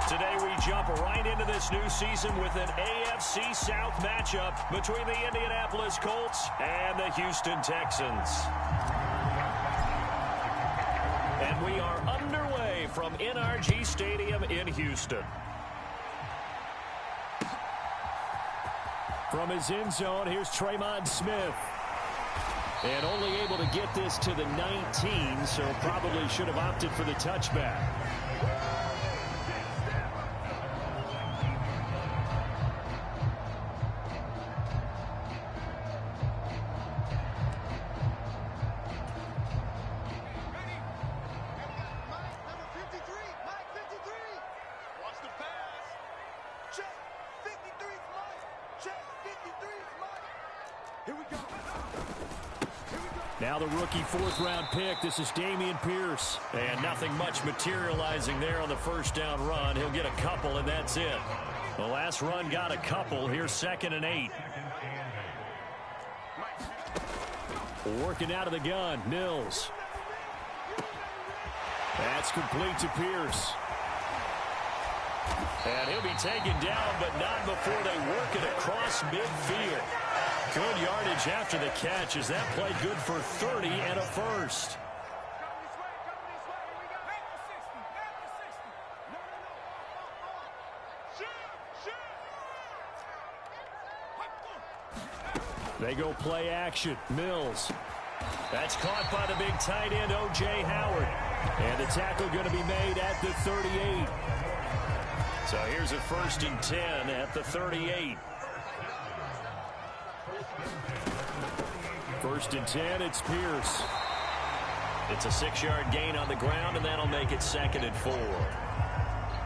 Today we jump right into this new season with an AFC South matchup between the Indianapolis Colts and the Houston Texans. And we are underway from NRG Stadium in Houston. From his end zone, here's Tremont Smith. And only able to get this to the 19, so probably should have opted for the touchback. Now the rookie fourth-round pick. This is Dameon Pierce. And nothing much materializing there on the first down run. He'll get a couple, and that's it. The last run got a couple. Here's 2nd and 8. Working out of the gun, Mills. That's complete to Pierce. And he'll be taken down, but not before they work it across midfield. Good yardage after the catch. Is that play good for 30 and a first? They go play action. Mills. That's caught by the big tight end, O.J. Howard. And the tackle going to be made at the 38. So here's a 1st and 10 at the 38. 1st and 10, it's Pierce. It's a 6-yard gain on the ground, and that'll make it 2nd and 4.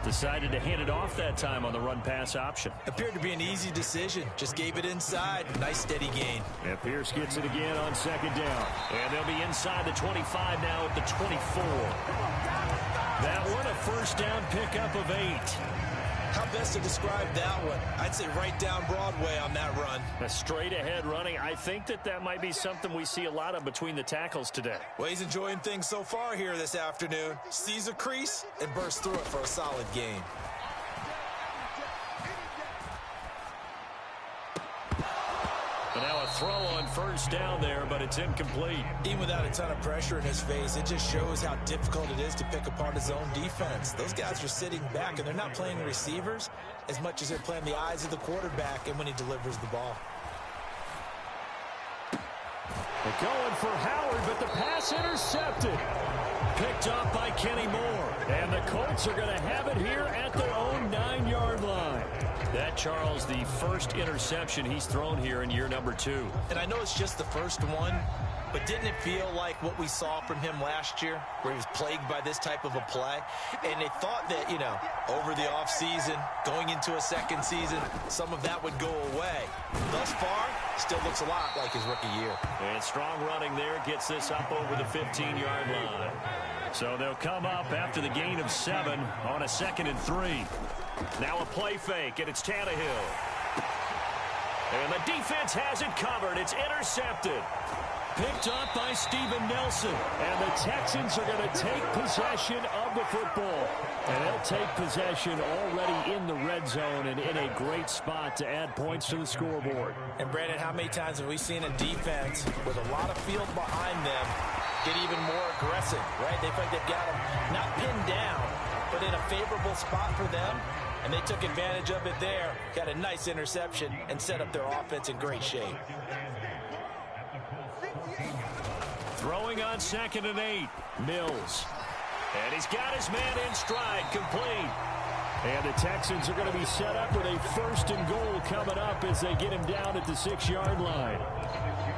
Decided to hand it off that time on the run-pass option. Appeared to be an easy decision. Just gave it inside. Nice, steady gain. And Pierce gets it again on 2nd down. And they'll be inside the 25 now at the 24. That one, a 1st down pickup of 8. How best to describe that one? I'd say right down Broadway on that run. A straight-ahead running. I think that might be something we see a lot of between the tackles today. Well, he's enjoying things so far here this afternoon. Sees a crease and bursts through it for a solid gain. But now a throw on 1st down there, but it's incomplete. Even without a ton of pressure in his face, it just shows how difficult it is to pick apart his own defense. Those guys are sitting back, and they're not playing receivers as much as they're playing the eyes of the quarterback and when he delivers the ball. They're going for Howard, but the pass intercepted. Picked up by Kenny Moore. And the Colts are going to have it here at their own 9-yard line. That, Charles, the first interception he's thrown here in year number 2. And I know it's just the first one, but didn't it feel like what we saw from him last year, where he was plagued by this type of a play? And they thought that, you know, over the offseason, going into a second season, some of that would go away. Thus far, still looks a lot like his rookie year. And strong running there gets this up over the 15-yard line. So they'll come up after the gain of 7 on a 2nd and 3. Now a play fake, and it's Tannehill. And the defense has it covered. It's intercepted. Picked up by Steven Nelson. And the Texans are going to take possession of the football. And they'll take possession already in the red zone and in a great spot to add points to the scoreboard. And, Brandon, how many times have we seen a defense with a lot of field behind them get even more aggressive, right? They feel like they've got them not pinned down, but in a favorable spot for them. And they took advantage of it there. Got a nice interception and set up their offense in great shape. Throwing on 2nd and 8. Mills. And he's got his man in stride, complete. And the Texans are going to be set up with a 1st and goal coming up as they get him down at the 6-yard line.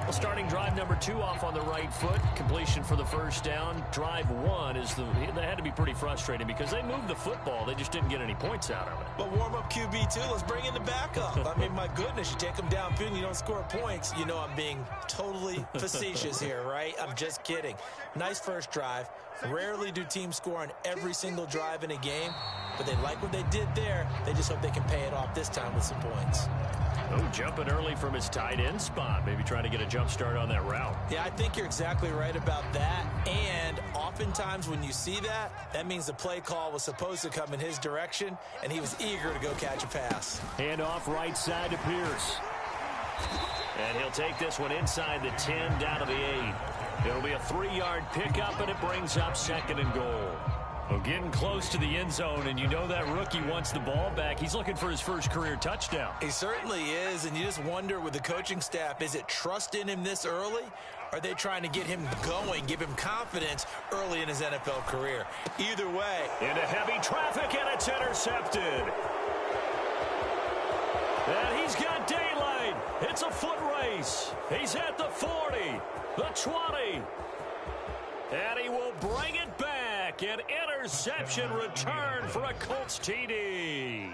Well, starting drive number 2 off on the right foot. Completion for the 1st down. Drive 1 is that had to be pretty frustrating because they moved the football. They just didn't get any points out of it. But warm-up QB, too. Let's bring in the backup. I mean, my goodness, you take them downfield and you don't score points. You know I'm being totally facetious here, right? I'm just kidding. Nice first drive. Rarely do teams score on every single drive in a game, but they like what they did there. They just hope they can pay it off this time with some points. Oh, jumping early from his tight end spot. Maybe trying to get a jump start on that route. Yeah, I think you're exactly right about that. And oftentimes when you see that, that means the play call was supposed to come in his direction, and he was eager to go catch a pass. Hand off right side to Pierce. And he'll take this one inside the 10, down to the 8. It'll be a 3-yard pickup, and it brings up 2nd and goal. Well, getting close to the end zone, and you know that rookie wants the ball back. He's looking for his first career touchdown. He certainly is, and you just wonder with the coaching staff, is it trust in him this early? Are they trying to get him going, give him confidence early in his NFL career? Either way. Into heavy traffic, and it's intercepted. And he's got daylight. It's a foot race. He's at the 40, the 20. And he will bring it back. An interception return for a Colts TD.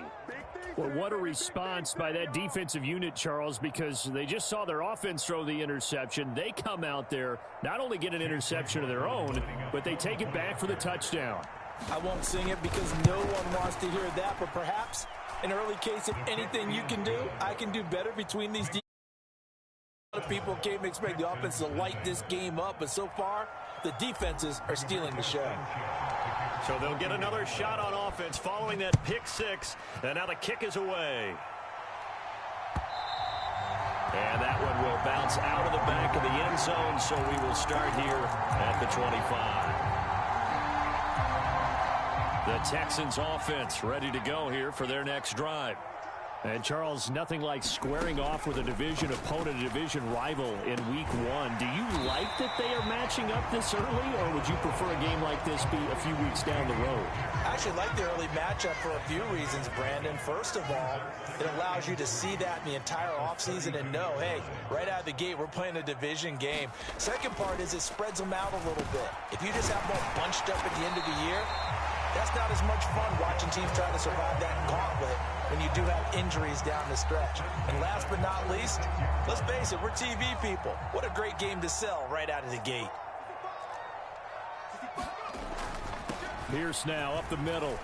Well, what a response by that defensive unit, Charles, because they just saw their offense throw the interception. They come out there, not only get an interception of their own, but they take it back for the touchdown. I won't sing it because no one wants to hear that, but perhaps an early case of anything you can do, I can do better between these defenses. A lot of people came to expect the offense to light this game up, but so far, the defenses are stealing the show. So they'll get another shot on offense following that pick 6, and now the kick is away. And that one will bounce out of the back of the end zone, so we will start here at the 25. The Texans offense ready to go here for their next drive. And, Charles, nothing like squaring off with a division opponent, a division rival in Week 1. Do you like that they are matching up this early, or would you prefer a game like this be a few weeks down the road? I actually like the early matchup for a few reasons, Brandon. First of all, it allows you to see that in the entire offseason and know, hey, right out of the gate, we're playing a division game. Second part is it spreads them out a little bit. If you just have them all bunched up at the end of the year, that's not as much fun watching teams trying to survive that gauntlet when you do have injuries down the stretch. And last but not least, let's face it, we're TV people. What a great game to sell right out of the gate. Pierce now up the middle.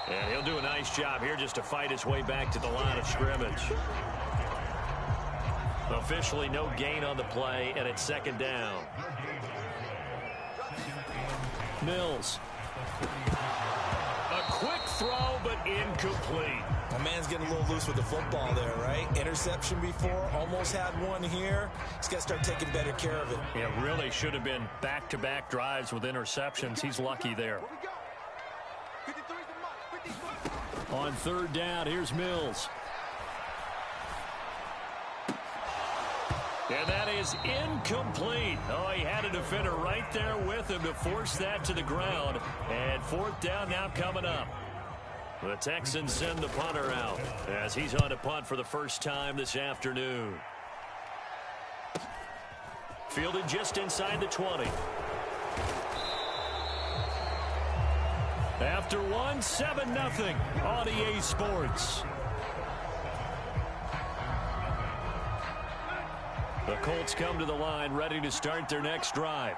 And he'll do a nice job here just to fight his way back to the line of scrimmage. Officially no gain on the play, and it's 2nd down. Mills. A quick throw, but incomplete. My man's getting a little loose with the football there, right? Interception before, almost had one here. He's got to start taking better care of it. It really should have been back-to-back drives with interceptions. He's lucky there. On 3rd down, here's Mills. And that is incomplete. Oh, he had a defender right there with him to force that to the ground. And 4th down now coming up. The Texans send the punter out as he's on to punt for the first time this afternoon. Fielded just inside the 20. After one, 7-0 on EA Sports. The Colts come to the line ready to start their next drive.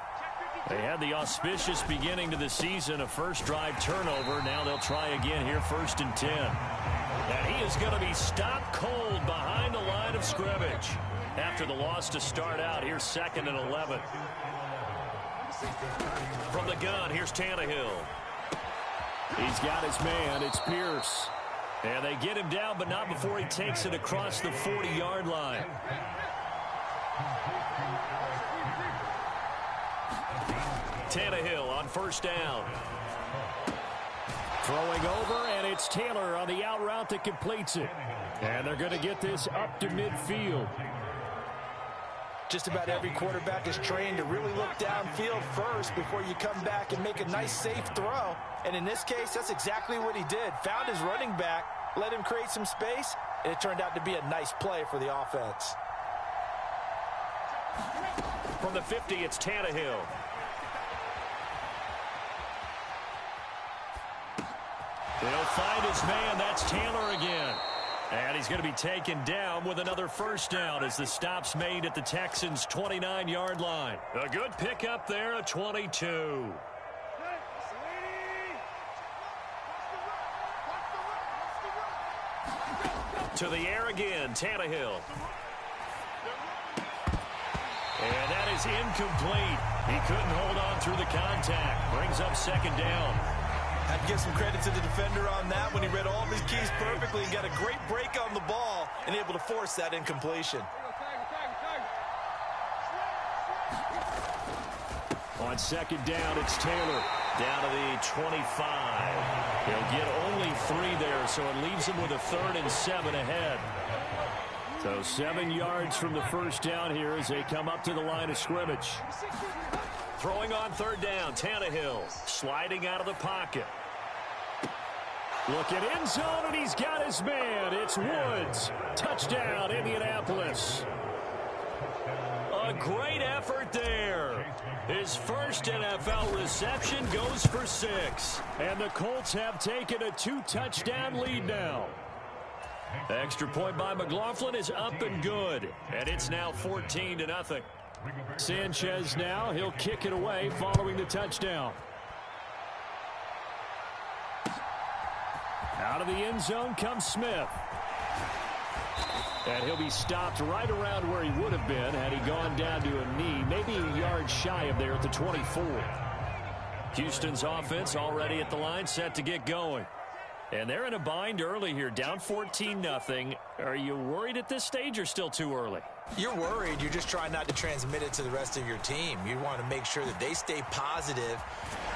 They had the auspicious beginning to the season, a first drive turnover. Now they'll try again here, 1st and 10. And he is going to be stopped cold behind the line of scrimmage. After the loss to start out, here's 2nd and 11. From the gun, here's Tannehill. He's got his man, it's Pierce. And they get him down, but not before he takes it across the 40-yard line. Tannehill on 1st down. Throwing over, and it's Taylor on the out route that completes it. And they're going to get this up to midfield. Just about every quarterback is trained to really look downfield first before you come back and make a nice, safe throw. And in this case, that's exactly what he did. Found his running back, let him create some space, and it turned out to be a nice play for the offense. From the 50, it's Tannehill. He'll find his man. That's Taylor again. And he's going to be taken down with another 1st down as the stop's made at the Texans' 29-yard line. A good pickup there, a 22. To the air again, Tannehill. And that is incomplete. He couldn't hold on through the contact. Brings up second down. Had to give some credit to the defender on that when he read all of his keys perfectly and got a great break on the ball and able to force that incompletion. On second down, it's Taylor. Down to the 25. He'll get only 3 there, so it leaves him with a 3rd and 7 ahead. So 7 yards from the first down here as they come up to the line of scrimmage. Throwing on third down, Tannehill sliding out of the pocket. Looking end zone, and he's got his man. It's Woods. Touchdown, Indianapolis. A great effort there. His first NFL reception goes for 6. And the Colts have taken a 2-touchdown lead now. The extra point by McLaughlin is up and good. And it's now 14-0. Sanchez now, he'll kick it away following the touchdown. Out of the end zone comes Smith. And he'll be stopped right around where he would have been had he gone down to a knee, maybe a yard shy of there at the 24. Houston's offense already at the line, set to get going. And they're in a bind early here, down 14-0. Are you worried at this stage or still too early? You're worried. You're just trying not to transmit it to the rest of your team. You want to make sure that they stay positive.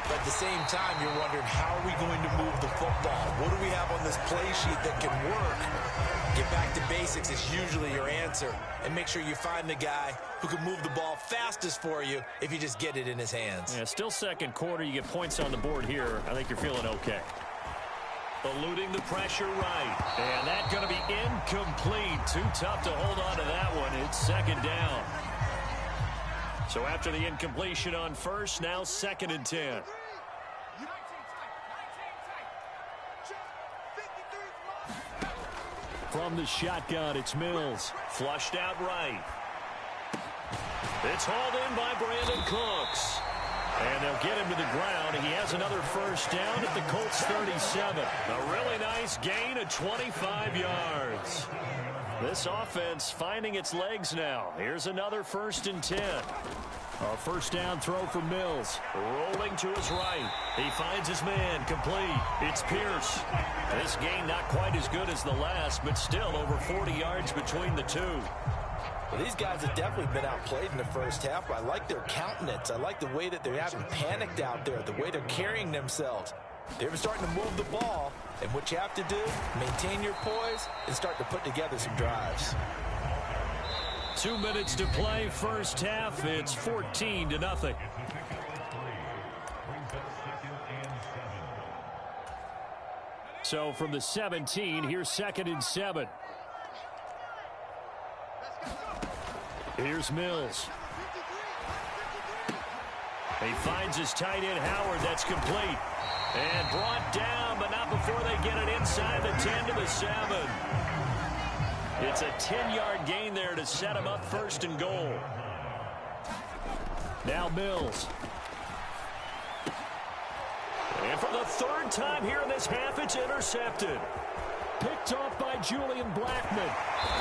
But at the same time, you're wondering, how are we going to move the football? What do we have on this play sheet that can work? Get back to basics is usually your answer. And make sure you find the guy who can move the ball fastest for you if you just get it in his hands. Yeah, still second quarter. You get points on the board here. I think you're feeling okay. Eluding the pressure right. And that's going to be incomplete. Too tough to hold on to that one. It's second down. So after the incompletion on first, now 2nd and 10. From the shotgun, it's Mills. Flushed out right. It's hauled in by Brandon Cooks. And they'll get him to the ground. He has another first down at the Colts 37. A really nice gain of 25 yards. This offense finding its legs now. Here's another 1st and 10. A first down throw for Mills. Rolling to his right. He finds his man. Complete. It's Pierce. This game not quite as good as the last, but still over 40 yards between the two. Well, these guys have definitely been outplayed in the first half, but I like their countenance. I like the way that they haven't panicked out there, the way they're carrying themselves. They're starting to move the ball, and what you have to do, maintain your poise and start to put together some drives. 2 minutes to play, first half. It's 14-0. So from the 17, here's 2nd and 7. Here's Mills. He finds his tight end, Howard. That's complete. And brought down, but not before they get it inside the 10 to the 7. It's a 10-yard gain there to set him up 1st and goal. Now Mills. And for the 3rd time here in this half, it's intercepted. Picked off by Julian Blackman.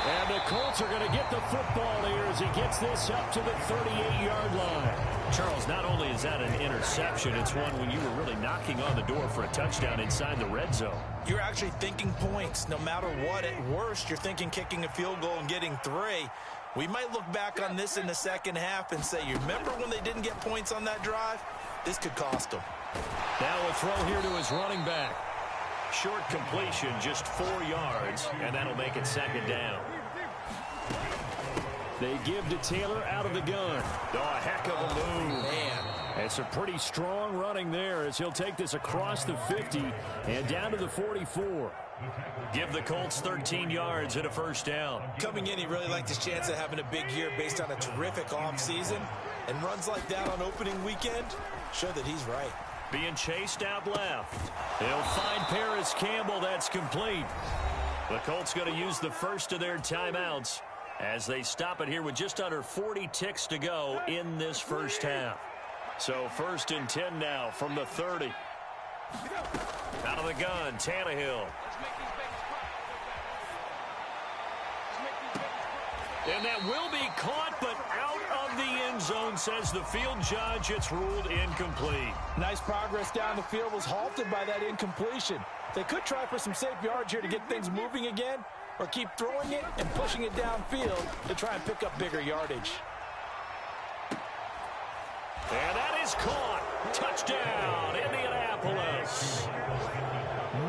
And the Colts are going to get the football here as he gets this up to the 38-yard line. Charles, not only is that an interception, it's one when you were really knocking on the door for a touchdown inside the red zone. You're actually thinking points. No matter what, at worst, you're thinking kicking a field goal and getting 3. We might look back on this in the second half and say, you remember when they didn't get points on that drive? This could cost them. Now a throw here to his running back. Short completion, just 4 yards, and that'll make it 2nd down. They give to Taylor out of the gun. Oh, a heck of a move. Man. It's a pretty strong running there as he'll take this across the 50 and down to the 44. Give the Colts 13 yards and a first down. Coming in, he really liked his chance of having a big year based on a terrific offseason. And runs like that on opening weekend show that he's right. Being chased out left. They'll find Paris Campbell. That's complete. The Colts going to use the first of their timeouts as they stop it here with just under 40 ticks to go in this first half. So 1st and 10 now from the 30. Out of the gun, Tannehill. And that will be caught, but out of the end zone, says the field judge. It's ruled incomplete. Nice progress down the field was halted by that incompletion. They could try for some safe yards here to get things moving again, or keep throwing it and pushing it downfield to try and pick up bigger yardage. And that is caught. Touchdown, Indianapolis.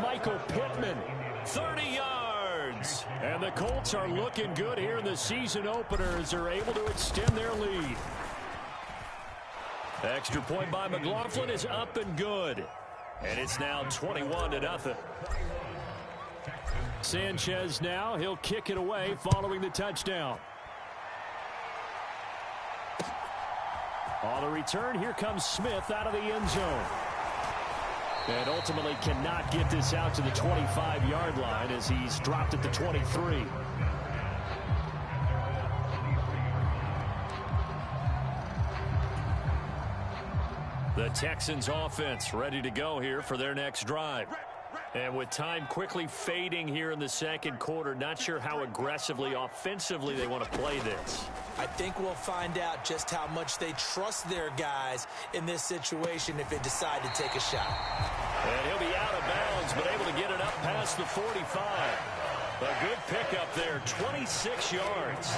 Michael Pittman, 30 yards. And the Colts are looking good here in the season opener as they're able to extend their lead. Extra point by McLaughlin is up and good. And it's now 21-0. Sanchez now, he'll kick it away following the touchdown. On the return, here comes Smith out of the end zone. And ultimately cannot get this out to the 25-yard line as he's dropped at the 23. The Texans offense ready to go here for their next drive. And with time quickly fading here in the second quarter, not sure how aggressively, offensively they want to play this. I think we'll find out just how much they trust their guys in this situation if they decide to take a shot. And he'll be out of bounds, but able to get it up past the 45. A good pickup there, 26 yards.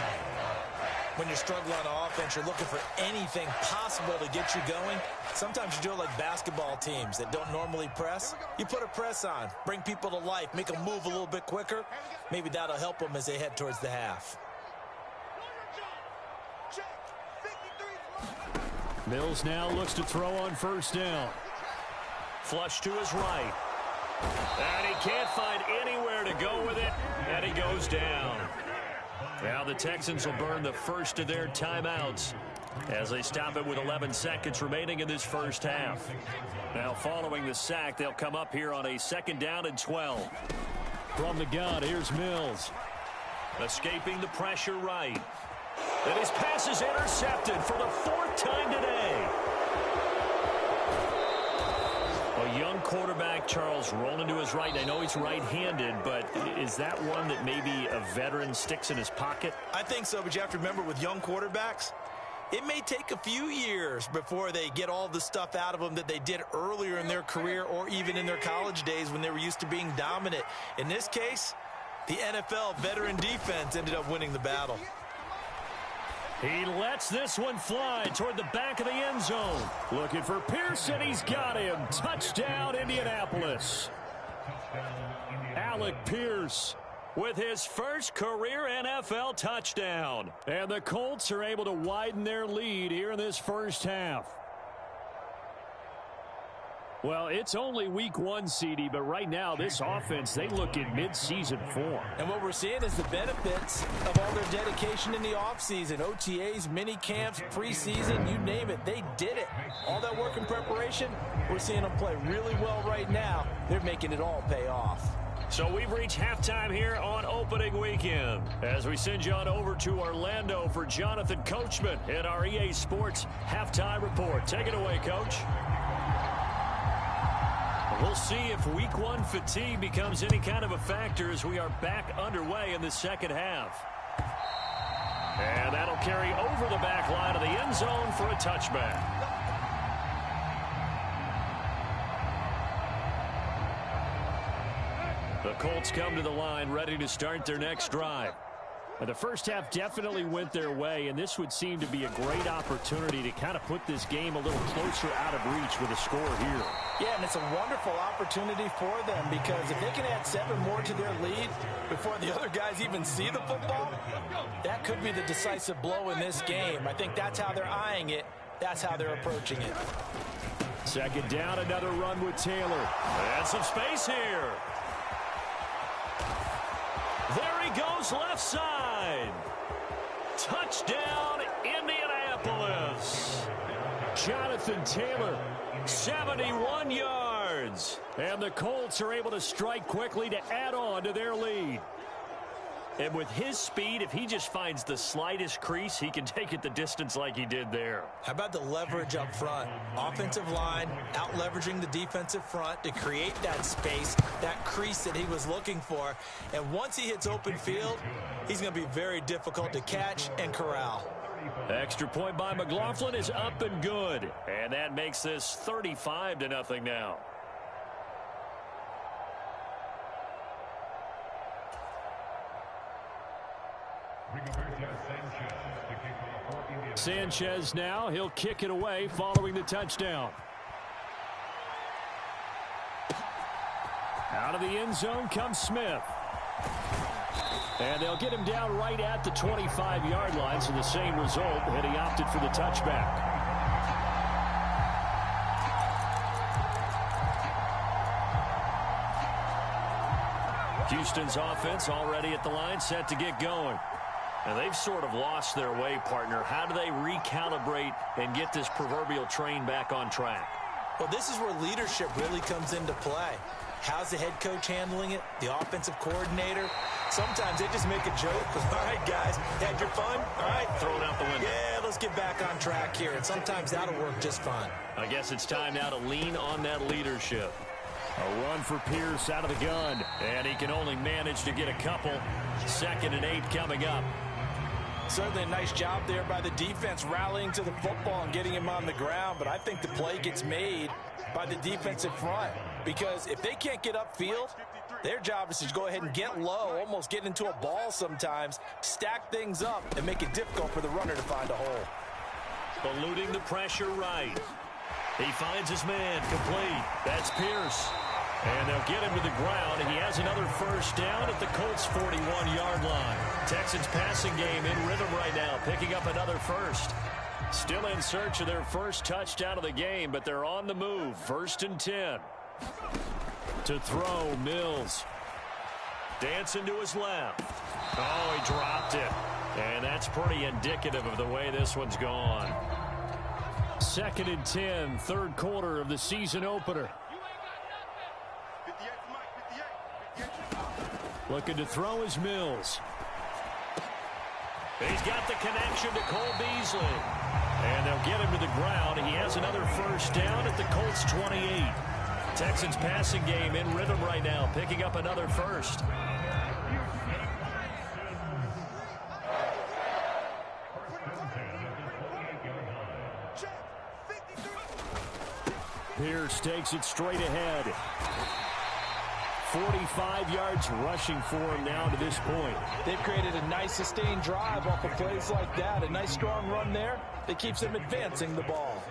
When you're struggling on offense, you're looking for anything possible to get you going. Sometimes you do it like basketball teams that don't normally press. You put a press on, bring people to life, make them move a little bit quicker. Maybe that'll help them as they head towards the half. Mills now looks to throw on first down. Flush to his right. And he can't find anywhere to go with it, and he goes down. Now the Texans will burn the first of their timeouts as they stop it with 11 seconds remaining in this first half. Now following the sack, they'll come up here on a 2nd down and 12. From the gun, here's Mills. Escaping the pressure right. And his pass is intercepted for the 4th time today. A young quarterback, Charles, rolling to his right. I know he's right-handed, but is that one that maybe a veteran sticks in his pocket? I think so, but you have to remember with young quarterbacks, it may take a few years before they get all the stuff out of them that they did earlier in their career or even in their college days when they were used to being dominant. In this case, the NFL veteran defense ended up winning the battle. He lets this one fly toward the back of the end zone. Looking for Pearson. He's got him. Touchdown, Indianapolis. Alec Pierce with his first career NFL touchdown. And the Colts are able to widen their lead here in this first half. Well, it's only week 1, CD, but right now this offense, they look in mid-season form. And what we're seeing is the benefits of all their dedication in the offseason. OTAs, mini camps, preseason, you name it, they did it. All that work in preparation, we're seeing them play really well right now. They're making it all pay off. So we've reached halftime here on opening weekend as we send you on over to Orlando for Jonathan Coachman in our EA Sports Halftime Report. Take it away, Coach. We'll see if week 1 fatigue becomes any kind of a factor as we are back underway in the second half. And that'll carry over the back line of the end zone for a touchback. The Colts come to the line ready to start their next drive. The first half definitely went their way, and this would seem to be a great opportunity to kind of put this game a little closer out of reach with a score here. Yeah, and it's a wonderful opportunity for them because if they can add 7 more to their lead before the other guys even see the football, that could be the decisive blow in this game. I think that's how they're eyeing it. That's how they're approaching it. 2nd down, another run with Taylor. And some space here. There he goes left side. Touchdown, Indianapolis. Jonathan Taylor, 71 yards. And the Colts are able to strike quickly to add on to their lead. And with his speed, if he just finds the slightest crease, he can take it the distance like he did there. How about the leverage up front? Offensive line out-leveraging the defensive front to create that space, that crease that he was looking for. And once he hits open field, he's going to be very difficult to catch and corral. Extra point by McLaughlin is up and good. And that makes this 35-0 now. Sanchez now, he'll kick it away following the touchdown. Out of the end zone comes Smith. And they'll get him down right at the 25-yard line, so the same result, and he opted for the touchback. Houston's offense already at the line, set to get going. And they've sort of lost their way, partner. How do they recalibrate and get this proverbial train back on track? Well, this is where leadership really comes into play. How's the head coach handling it? The offensive coordinator? Sometimes they just make a joke. All right, guys, had your fun? All right. Throw it out the window. Yeah, let's get back on track here. And sometimes that'll work just fine. I guess it's time now to lean on that leadership. A run for Pierce out of the gun. And he can only manage to get a couple. 2nd and 8 coming up. Certainly a nice job there by the defense rallying to the football and getting him on the ground. But I think the play gets made by the defensive front. Because if they can't get upfield, their job is to go ahead and get low, almost get into a ball sometimes, stack things up, and make it difficult for the runner to find a hole. Eluding the pressure right. He finds his man complete. That's Pierce. And they'll get him to the ground, and he has another first down at the Colts' 41-yard line. Texans passing game in rhythm right now, picking up another first. Still in search of their first touchdown of the game, but they're on the move. 1st and 10. To throw, Mills. Dancing to his left. Oh, he dropped it. And that's pretty indicative of the way this one's gone. 2nd and 10, 3rd quarter of the season opener. Looking to throw is Mills. He's got the connection to Cole Beasley. And they'll get him to the ground. He has another first down at the Colts' 28. Texans passing game in rhythm right now, picking up another first. Pierce takes it straight ahead. 45 yards rushing for him now to this point. They've created a nice sustained drive off of plays like that. A nice strong run there that keeps them advancing the ball.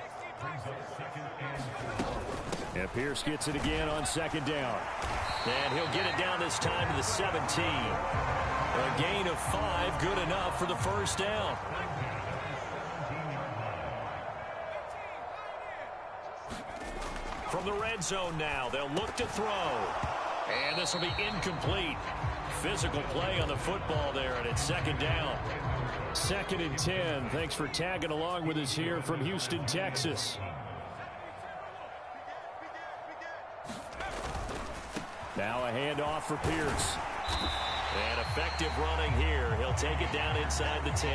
And Pierce gets it again on 2nd down. And he'll get it down this time to the 17. A gain of 5, good enough for the first down. From the red zone now, they'll look to throw. And this will be incomplete. Physical play on the football there, and it's 2nd down. 2nd and 10. Thanks for tagging along with us here from Houston, Texas. Now a handoff for Pierce. And effective running here. He'll take it down inside the 10.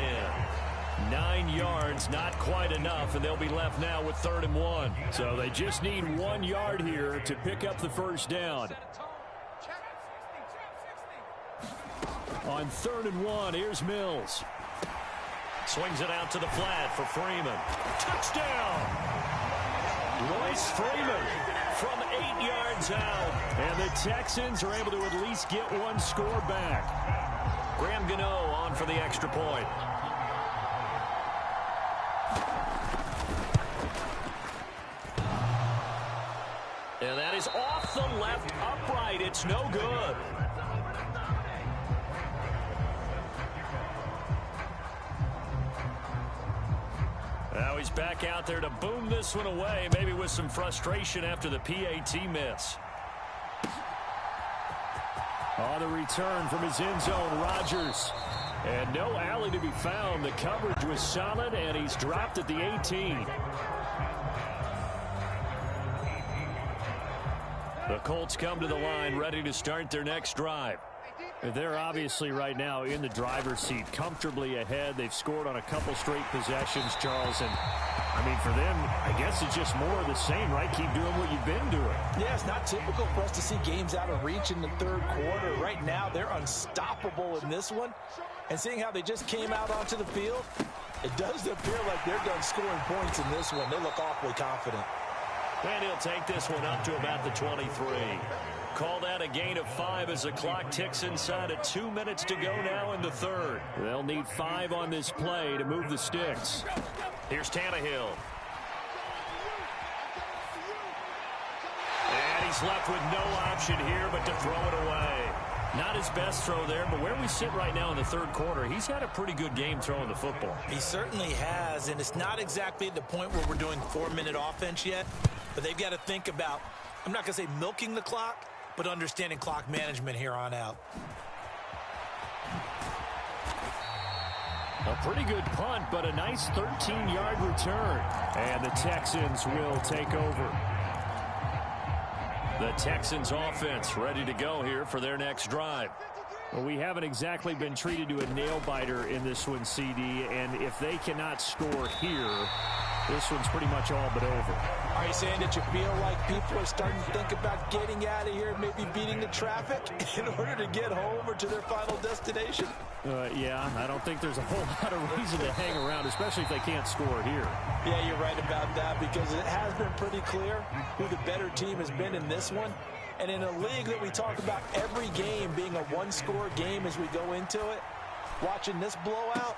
9 yards, not quite enough, and they'll be left now with 3rd and 1. So they just need 1 yard here to pick up the first down. On 3rd and 1, here's Mills. Swings it out to the flat for Freeman. Touchdown! Royce Freeman from 8 yards out. And the Texans are able to at least get one score back. Graham Gano on for the extra point. And that is off the left upright. It's no good. Now he's back out there to boom this one away, maybe with some frustration after the PAT miss. On the return from his end zone, Rodgers. And no alley to be found. The coverage was solid, and he's dropped at the 18. The Colts come to the line ready to start their next drive. They're obviously right now in the driver's seat, comfortably ahead. They've scored on a couple straight possessions, Charles. And, I mean, for them, I guess it's just more of the same, right? Keep doing what you've been doing. Yeah, it's not typical for us to see games out of reach in the third quarter. Right now, they're unstoppable in this one. And seeing how they just came out onto the field, it does appear like they're done scoring points in this one. They look awfully confident. And he'll take this one up to about the 23. Call that a gain of 5 as the clock ticks inside of 2 minutes to go now in the third. They'll need 5 on this play to move the sticks. Here's Tannehill. And he's left with no option here but to throw it away. Not his best throw there, but where we sit right now in the third quarter, he's had a pretty good game throwing the football. He certainly has, and it's not exactly at the point where we're doing 4-minute offense yet, but they've got to think about, I'm not going to say milking the clock, but understanding clock management here on out. A pretty good punt, but a nice 13-yard return. And the Texans will take over. The Texans offense ready to go here for their next drive. Well, we haven't exactly been treated to a nail-biter in this one, CD, and if they cannot score here, this one's pretty much all but over. Are you saying that you feel like people are starting to think about getting out of here, maybe beating the traffic in order to get home or to their final destination? Yeah, I don't think there's a whole lot of reason to hang around, especially if they can't score here. Yeah, you're right about that, because it has been pretty clear who the better team has been in this one. And in a league that we talk about every game being a one-score game as we go into it, watching this blowout.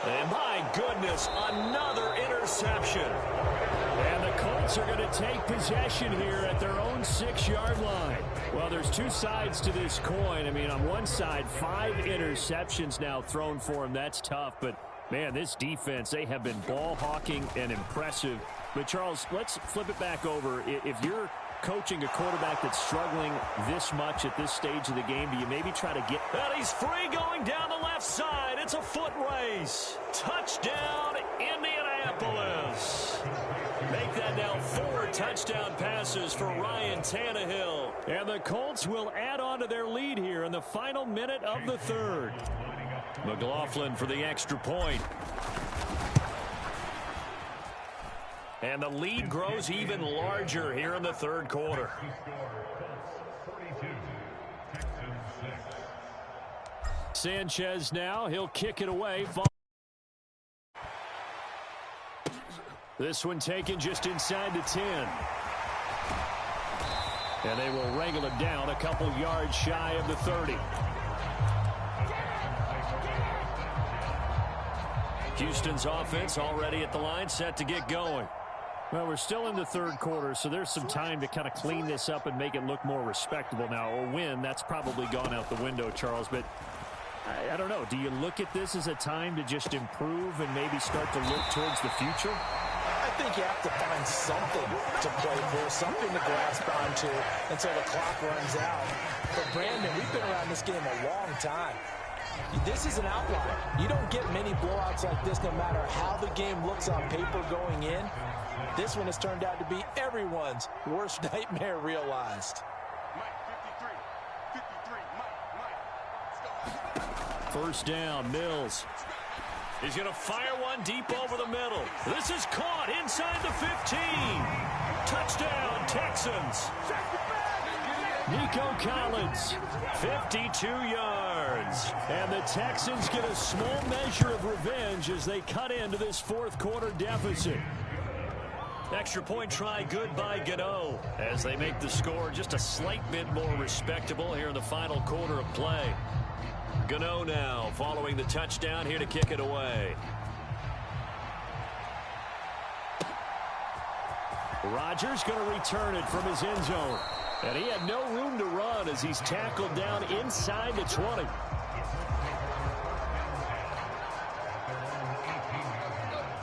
And my goodness, another interception. And the Colts are going to take possession here at their own 6-yard line. Well, there's two sides to this coin. I mean, on one side, 5 interceptions now thrown for him. That's tough. But, man, this defense, they have been ball hawking and impressive. But, Charles, let's flip it back over. If you're coaching a quarterback that's struggling this much at this stage of the game, do you maybe try to get... And he's free going down the left side. It's a foot race. Touchdown, Indianapolis. Make that now 4 touchdown passes for Ryan Tannehill. And the Colts will add on to their lead here in the final minute of the third. McLaughlin for the extra point. And the lead grows even larger here in the third quarter. Sanchez now, he'll kick it away. This one taken just inside the 10. And they will wrangle it down a couple yards shy of the 30. Houston's offense already at the line, set to get going. Well, we're still in the third quarter, so there's some time to kind of clean this up and make it look more respectable now. A win, that's probably gone out the window, Charles. But I don't know. Do you look at this as a time to just improve and maybe start to look towards the future? I think you have to find something to play for, something to grasp onto until the clock runs out. But, Brandon, we've been around this game a long time. This is an outlier. You don't get many blowouts like this no matter how the game looks on paper going in. This one has turned out to be everyone's worst nightmare realized. First down, Mills. He's going to fire one deep over the middle. This is caught inside the 15. Touchdown, Texans. Nico Collins, 52 yards. And the Texans get a small measure of revenge as they cut into this fourth quarter deficit. Extra point try good by Gano as they make the score just a slight bit more respectable here in the final quarter of play. Gano now following the touchdown here to kick it away. Rodgers going to return it from his end zone. And he had no room to run as he's tackled down inside the 20.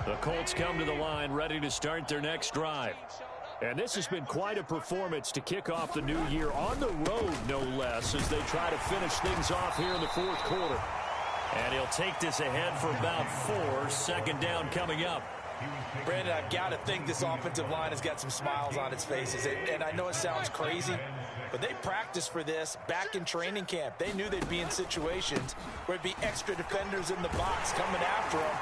The Colts come to the line ready to start their next drive. And this has been quite a performance to kick off the new year on the road, no less, as they try to finish things off here in the fourth quarter. And he'll take this ahead for about 4. Second down coming up. Brandon, I've got to think this offensive line has got some smiles on its faces. And I know it sounds crazy, but they practiced for this back in training camp. They knew they'd be in situations where it'd be extra defenders in the box coming after them,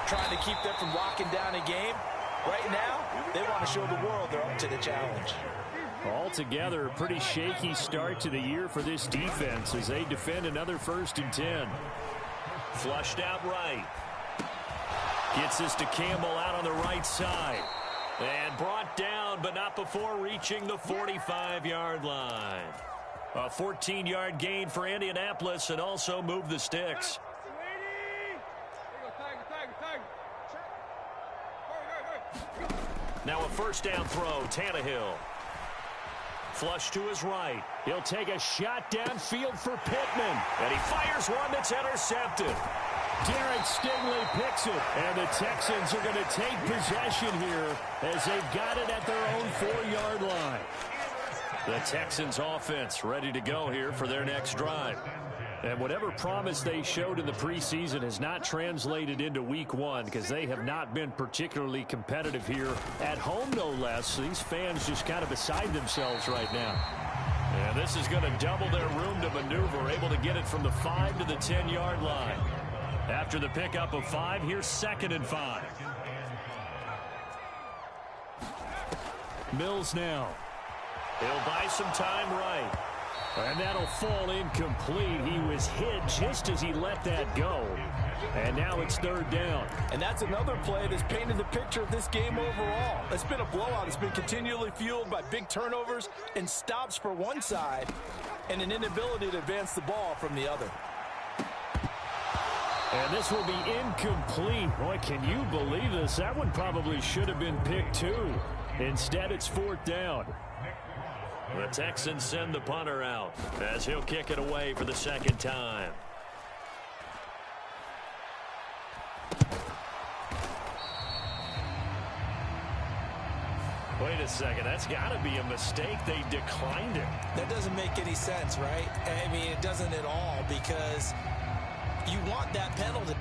trying to keep them from locking down a game. Right now, they want to show the world they're up to the challenge. Altogether, a pretty shaky start to the year for this defense as they defend another 1st and 10. Flushed out right. Gets this to Campbell out on the right side. And brought down, but not before reaching the 45-yard line. A 14-yard gain for Indianapolis and also moved the sticks. Now a 1st down throw, Tannehill. Flush to his right. He'll take a shot downfield for Pittman. And he fires one that's intercepted. Derek Stingley picks it. And the Texans are going to take possession here as they've got it at their own 4-yard line. The Texans offense ready to go here for their next drive. And whatever promise they showed in the preseason has not translated into week 1 because they have not been particularly competitive here at home, no less. These fans just kind of beside themselves right now. And this is going to double their room to maneuver, able to get it from the 5 to the 10-yard line. After the pickup of 5, here's 2nd and 5. Mills now. He'll buy some time right. And that'll fall incomplete. He was hit just as he let that go. And now it's 3rd down. And that's another play that's painted the picture of this game overall. It's been a blowout. It's been continually fueled by big turnovers and stops for one side and an inability to advance the ball from the other. And this will be incomplete. Boy, can you believe this? That one probably should have been picked too. Instead, it's 4th down. The Texans send the punter out as he'll kick it away for the 2nd time. Wait a second. That's got to be a mistake. They declined it. That doesn't make any sense, right? I mean, it doesn't at all because you want that penalty.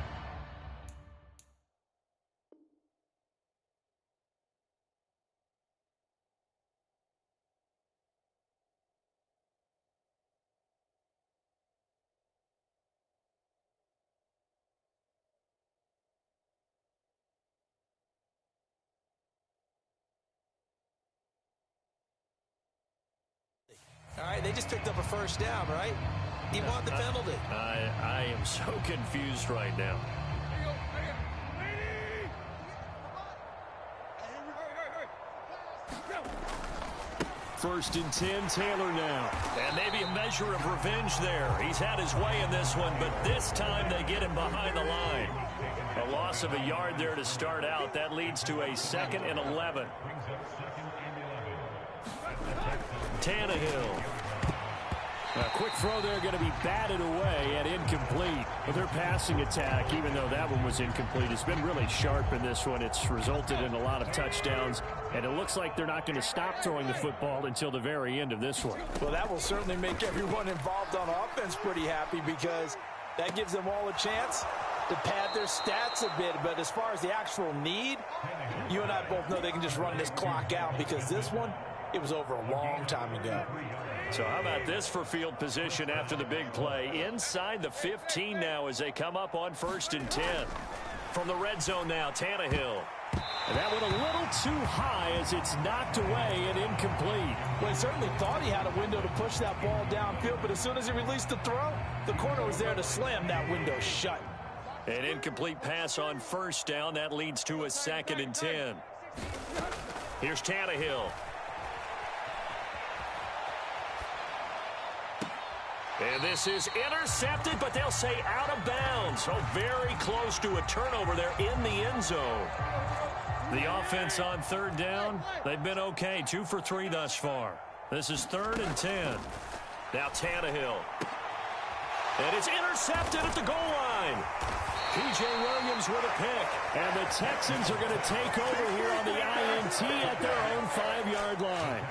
All right, they just picked up a 1st down, right? You want the penalty. I am so confused right now. 1st and 10, Taylor now. And maybe a measure of revenge there. He's had his way in this one, but this time they get him behind the line. A loss of a yard there to start out. That leads to a 2nd and 11. Tannehill. A quick throw there going to be batted away and incomplete. But their passing attack, even though that one was incomplete, has been really sharp in this one. It's resulted in a lot of touchdowns, and it looks like they're not going to stop throwing the football until the very end of this one. Well, that will certainly make everyone involved on offense pretty happy because that gives them all a chance to pad their stats a bit. But as far as the actual need, you and I both know they can just run this clock out because this one, it was over a long time ago. So how about this for field position after the big play? Inside the 15 now as they come up on 1st and 10. From the red zone now, Tannehill. And that went a little too high as it's knocked away and incomplete. Well, he certainly thought he had a window to push that ball downfield, but as soon as he released the throw, the corner was there to slam that window shut. An incomplete pass on 1st down. That leads to a 2nd and 10. Here's Tannehill. And this is intercepted, but they'll say out of bounds. So very close to a turnover there in the end zone. The offense on 3rd down, they've been okay. 2 for 3 thus far. This is 3rd and 10. Now Tannehill. And it's intercepted at the goal line. P.J. Williams with a pick. And the Texans are going to take over here on the INT at their own 5-yard line.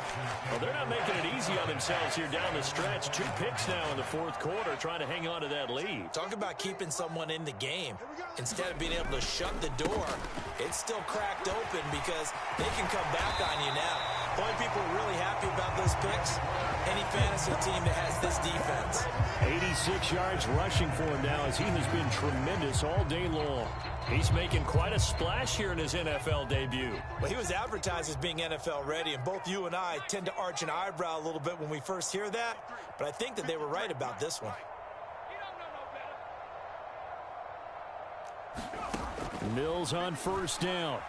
Well, they're not making it easy on themselves here down the stretch. 2 picks now in the fourth quarter, trying to hang on to that lead. Talk about keeping someone in the game. Instead of being able to shut the door, it's still cracked open because they can come back on you now. The only people really happy about those picks, any fantasy team that has this defense. 86 yards rushing for him now as he has been tremendous all day long. He's making quite a splash here in his NFL debut. Well, he was advertised as being NFL ready, and both you and I tend to arch an eyebrow a little bit when we first hear that, but I think that they were right about this one. Mills on first down.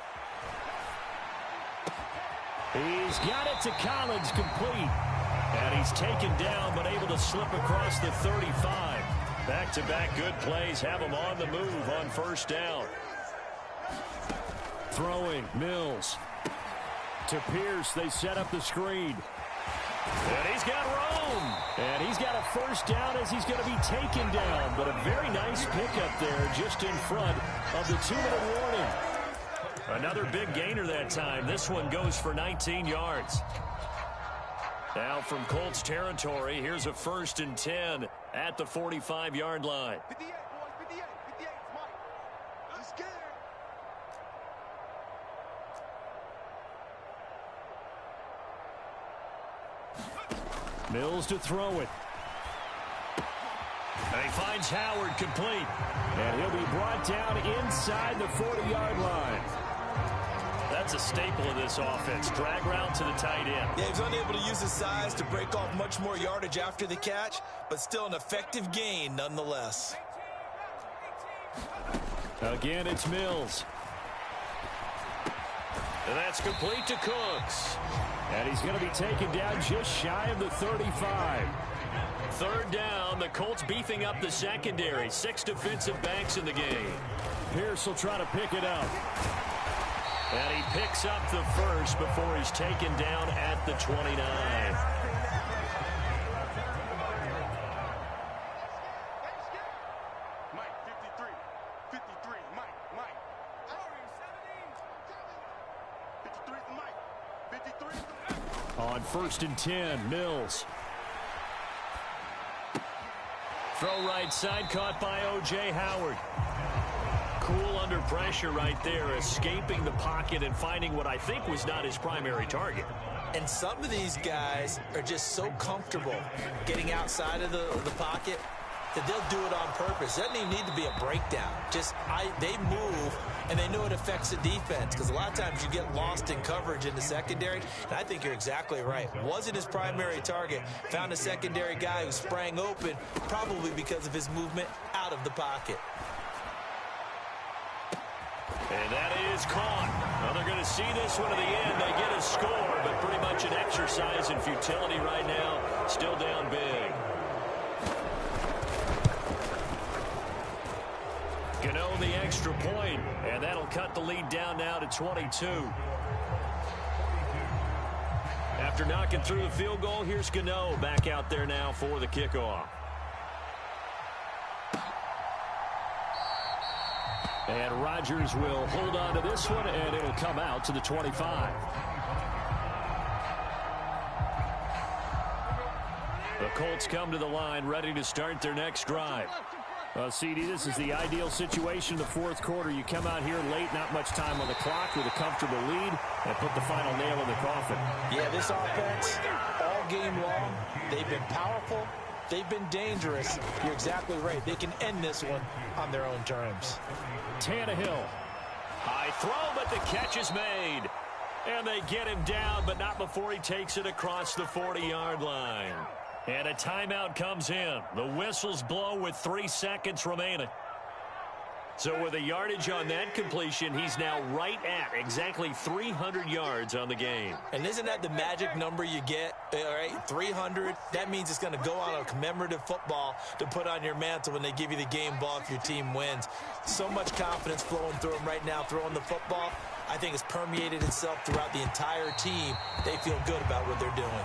He's got it to Collins, complete. And he's taken down, but able to slip across the 35. Back-to-back good plays have him on the move on first down. Throwing, Mills. To Pierce, they set up the screen. And he's got Rome. And he's got a first down as he's going to be taken down. But a very nice pickup there just in front of the 2-minute warning. Another big gainer that time. This one goes for 19 yards. Now from Colts territory, here's a 1st and 10 at the 45-yard line. 58, boys, 58, 58, Mike. I'm scared. Mills to throw it. And he finds Howard complete. And he'll be brought down inside the 40-yard line. That's a staple of this offense. Drag route to the tight end. Yeah, he was unable to use his size to break off much more yardage after the catch, but still an effective gain nonetheless. Again, it's Mills. And that's complete to Cooks. And he's going to be taken down just shy of the 35. 3rd down, the Colts beefing up the secondary. 6 defensive backs in the game. Pierce will try to pick it up. And he picks up the first before he's taken down at the 29. Mike, 53, 53, Mike. 53 for Mike, 53. On 1st and 10, Mills. Throw right side, caught by O.J. Howard. Cool under pressure right there, escaping the pocket and finding what I think was not his primary target. And some of these guys are just so comfortable getting outside of the pocket that they'll do it on purpose. It doesn't even need to be a breakdown. They move, and they know it affects the defense because a lot of times you get lost in coverage in the secondary, and I think you're exactly right. Wasn't his primary target. Found a secondary guy who sprang open, probably because of his movement out of the pocket. And that is caught. Well, they're going to see this one to the end. They get a score, but pretty much an exercise in futility right now. Still down big. Gano the extra point, and that'll cut the lead down now to 22. After knocking through the field goal, here's Gano back out there now for the kickoff. And Rodgers will hold on to this one, and it'll come out to the 25. The Colts come to the line, ready to start their next drive. Well, CD, this is the ideal situation in the fourth quarter. You come out here late, not much time on the clock with a comfortable lead, and put the final nail in the coffin. Yeah, this offense, all game long, they've been powerful. They've been dangerous. You're exactly right. They can end this one on their own terms. Tannehill. High throw, but the catch is made. And they get him down, but not before he takes it across the 40-yard line. And a timeout comes in. The whistles blow with 3 seconds remaining. So with a yardage on that completion, he's now right at exactly 300 yards on the game. And isn't that the magic number you get? All right, 300. That means it's going to go on a commemorative football to put on your mantle when they give you the game ball if your team wins. So much confidence flowing through him right now, throwing the football. I think it's permeated itself throughout the entire team. They feel good about what they're doing.